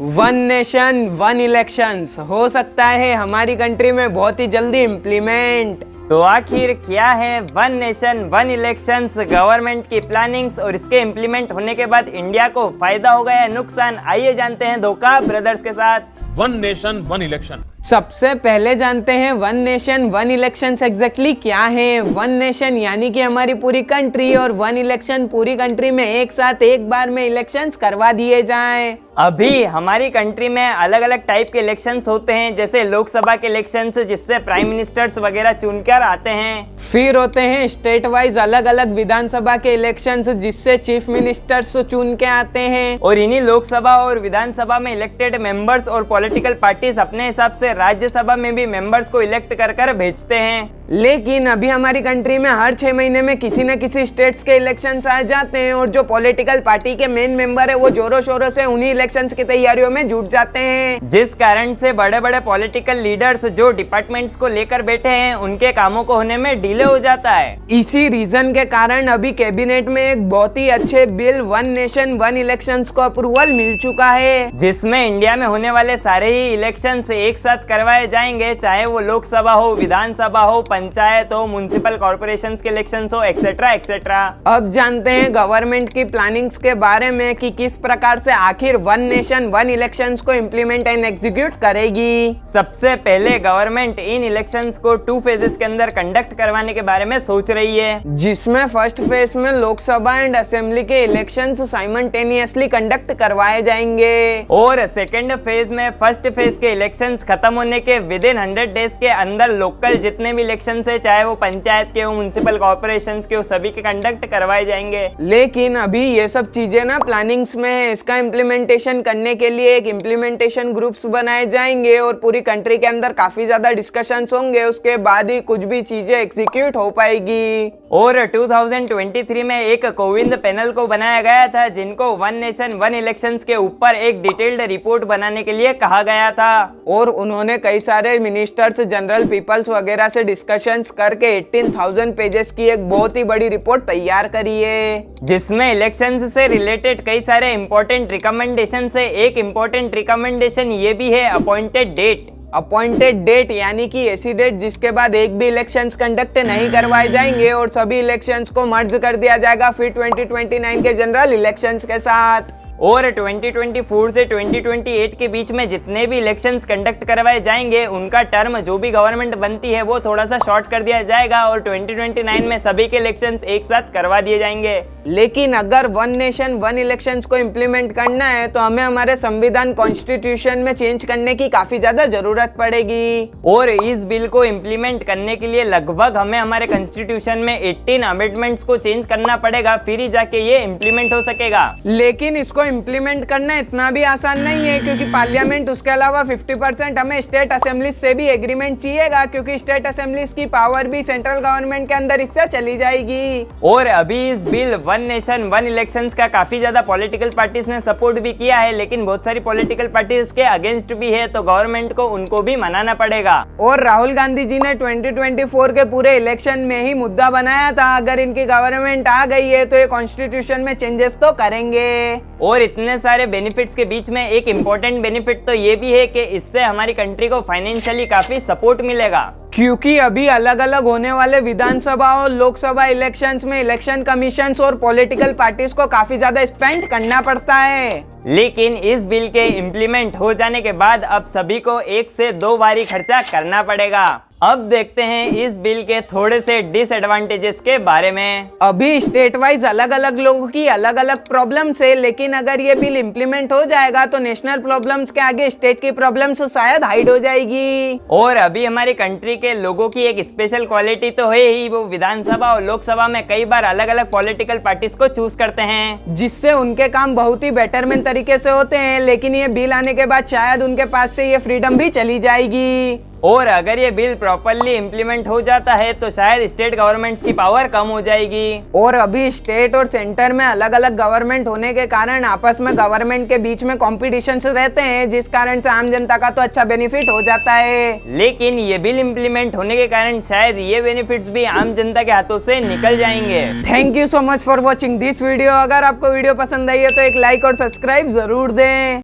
One nation one elections हो सकता है हमारी कंट्री में बहुत ही जल्दी इम्प्लीमेंट। तो आखिर क्या है one nation one elections, government की प्लानिंग्स और इसके इम्प्लीमेंट होने के बाद इंडिया को फायदा होगा या नुकसान, आइए जानते हैं धोखा ब्रदर्स के साथ। One nation one election. सबसे पहले जानते हैं one nation one elections exactly क्या है। वन नेशन यानी कि हमारी पूरी कंट्री, और वन इलेक्शन पूरी कंट्री में एक साथ एक बार में इलेक्शंस करवा दिए जाएं। अभी हमारी कंट्री में अलग अलग टाइप के इलेक्शंस होते हैं, जैसे लोकसभा के इलेक्शंस जिससे प्राइम मिनिस्टर्स वगैरह चुनकर आते हैं। फिर होते हैं स्टेट वाइज अलग अलग विधानसभा के इलेक्शंस जिससे चीफ मिनिस्टर्स चुन के आते हैं। और इन्हीं लोकसभा और विधानसभा में इलेक्टेड मेंबर्स और पॉलिटिकल पार्टीज अपने हिसाब से राज्यसभा में भी मेंबर्स को इलेक्ट कर कर भेजते हैं। लेकिन अभी हमारी कंट्री में हर 6 महीने में किसी न किसी स्टेट्स के इलेक्शंस आ जाते हैं, और जो पॉलिटिकल पार्टी के मेन मेंबर है वो जोरों शोरों से उन्हीं इलेक्शंस की तैयारियों में जुट जाते हैं, जिस कारण से बड़े बड़े पॉलिटिकल लीडर्स जो डिपार्टमेंट्स को लेकर बैठे हैं उनके कामों को होने में डिले हो जाता है। इसी रीजन के कारण अभी कैबिनेट में एक बहुत ही अच्छे bill one nation one elections को अप्रूवल मिल चुका है, जिसमें इंडिया में होने वाले सारे ही इलेक्शंस एक साथ करवाए जाएंगे, चाहे वो लोकसभा हो, विधानसभा हो, पंचायत हो, म्युनिसिपल कॉर्पोरेशंस के इलेक्शंस हो, एक्सेट्रा एक्सेट्रा। अब जानते हैं गवर्नमेंट की प्लानिंग्स के बारे में कि किस प्रकार से आखिर वन नेशन वन इलेक्शंस को इम्प्लीमेंट एंड एग्जीक्यूट करेगी। सबसे पहले गवर्नमेंट इन इलेक्शंस को 2 फेजेस के अंदर कंडक्ट करवाने के बारे में सोच रही है, जिसमें फर्स्ट फेज में लोकसभा एंड असेंबली के इलेक्शंस साइमल्टेनियसली कंडक्ट करवाए जाएंगे, और सेकेंड फेज में फर्स्ट फेज के इलेक्शंस खत्म होने के विदिन 100 डेज के अंदर लोकल जितने भी इलेक्शन है, चाहे वो पंचायत के हो, म्युनिसिपल कॉर्पोरेशंस के हो, सभी के कंडक्ट करवाए जाएंगे। लेकिन अभी ये सब चीजें ना प्लानिंग्स में है। इसका इम्प्लीमेंटेशन करने के लिए एक इम्प्लीमेंटेशन ग्रुप्स बनाए जाएंगे और पूरी कंट्री के अंदर काफी ज्यादा डिस्कशंस होंगे, उसके बाद ही कुछ भी चीजें एग्जीक्यूट हो पाएगी। और 2023 में एक कोविंद पैनल को बनाया गया था, जिनको वन नेशन वन इलेक्शंस के ऊपर एक डिटेल्ड रिपोर्ट बनाने के लिए कहा गया था, और उन्होंने कई सारे मिनिस्टर्स, जनरल पीपल्स वगैरह से डिस्कशंस करके 18,000 पेजेस की एक बहुत ही बड़ी रिपोर्ट तैयार करी है, जिसमें इलेक्शंस से रिलेटेड कई सारे इंपॉर्टेंट रिकमेंडेशन है। एक इंपॉर्टेंट रिकमेंडेशन ये भी है अपॉइंटेड डेट। अपॉइंटेड डेट यानी कि ऐसी डेट जिसके बाद एक भी इलेक्शंस कंडक्ट नहीं करवाए जाएंगे और सभी इलेक्शंस को मर्ज कर दिया जाएगा फिर 2029 के जनरल इलेक्शंस के साथ। और 2024 से 2028 के बीच में जितने भी इलेक्शंस कंडक्ट करवाए जाएंगे उनका टर्म जो भी गवर्नमेंट बनती है वो थोड़ा सा शॉर्ट कर दिया जाएगा, और 2029 में सभी के इलेक्शंस एक साथ करवा दिए जाएंगे। लेकिन अगर वन नेशन वन इलेक्शंस को इम्प्लीमेंट करना है तो हमें हमारे संविधान कॉन्स्टिट्यूशन में चेंज करने की काफी ज्यादा जरूरत पड़ेगी, और इस बिल को इम्प्लीमेंट करने के लिए लगभग हमें हमारे कॉन्स्टिट्यूशन में 18 अमेंडमेंट्स को चेंज करना पड़ेगा, फिर ही जाके ये इम्प्लीमेंट हो सकेगा। लेकिन इसको इम्प्लीमेंट करना इतना भी आसान नहीं है, क्योंकि पार्लियामेंट उसके अलावा 50% हमें स्टेट असेंबलीज से भी एग्रीमेंट चाहिएगा, क्योंकि स्टेट असेंबलीज की पावर भी सेंट्रल गवर्नमेंट के अंदर इससे चली जाएगी। और अभी इस bill one nation one elections का काफी ज्यादा पॉलिटिकल पार्टीज ने सपोर्ट भी किया है, लेकिन बहुत सारी पॉलिटिकल पार्टीज के अगेंस्ट भी है, तो गवर्नमेंट को उनको भी मनाना पड़ेगा। और राहुल गांधी जी ने 2024 के पूरे इलेक्शन में ही मुद्दा बनाया था, अगर इनकी गवर्नमेंट आ गई है तो ये कॉन्स्टिट्यूशन में चेंजेस तो करेंगे। और इतने सारे बेनिफिट्स के बीच में एक इम्पोर्टेंट बेनिफिट तो ये भी है कि इससे हमारी कंट्री को फाइनेंशियली काफी सपोर्ट मिलेगा, क्योंकि अभी अलग अलग होने वाले विधानसभा और लोकसभा इलेक्शंस में इलेक्शन कमीशंस और पॉलिटिकल पार्टीज को काफी ज्यादा स्पेंड करना पड़ता है। लेकिन इस बिल के इम्प्लीमेंट हो जाने के बाद अब सभी को 1 से 2 बारी खर्चा करना पड़ेगा। अब देखते हैं इस बिल के थोड़े से डिसएडवांटेजेस के बारे में। अभी स्टेट वाइज अलग अलग लोगों की अलग अलग प्रॉब्लम्स है, लेकिन अगर ये बिल इम्प्लीमेंट हो जाएगा तो नेशनल प्रॉब्लम्स के आगे स्टेट की प्रॉब्लम्स शायद हाइड हो जाएगी। और अभी हमारी कंट्री के लोगों की एक स्पेशल क्वालिटी तो है ही, वो विधानसभा और लोकसभा में कई बार अलग अलग पॉलिटिकल पार्टीज को चूज करते हैं, जिससे उनके काम बहुत ही बेटरमेंट तरीके से होते हैं। लेकिन ये बिल आने के बाद शायद उनके पास से ये फ्रीडम भी चली जाएगी। और अगर ये बिल प्रॉपरली इम्प्लीमेंट हो जाता है तो शायद स्टेट गवर्नमेंट्स की पावर कम हो जाएगी। और अभी स्टेट और सेंटर में अलग अलग गवर्नमेंट होने के कारण आपस में गवर्नमेंट के बीच में कॉम्पिटिशन रहते हैं, जिस कारण से आम जनता का तो अच्छा बेनिफिट हो जाता है। लेकिन ये बिल इम्प्लीमेंट होने के कारण शायद ये बेनिफिट्स भी आम जनता के हाथों से निकल जाएंगे। Thank you so much for watching this video. अगर आपको वीडियो पसंद आई है तो एक लाइक और सब्सक्राइब जरूर दें।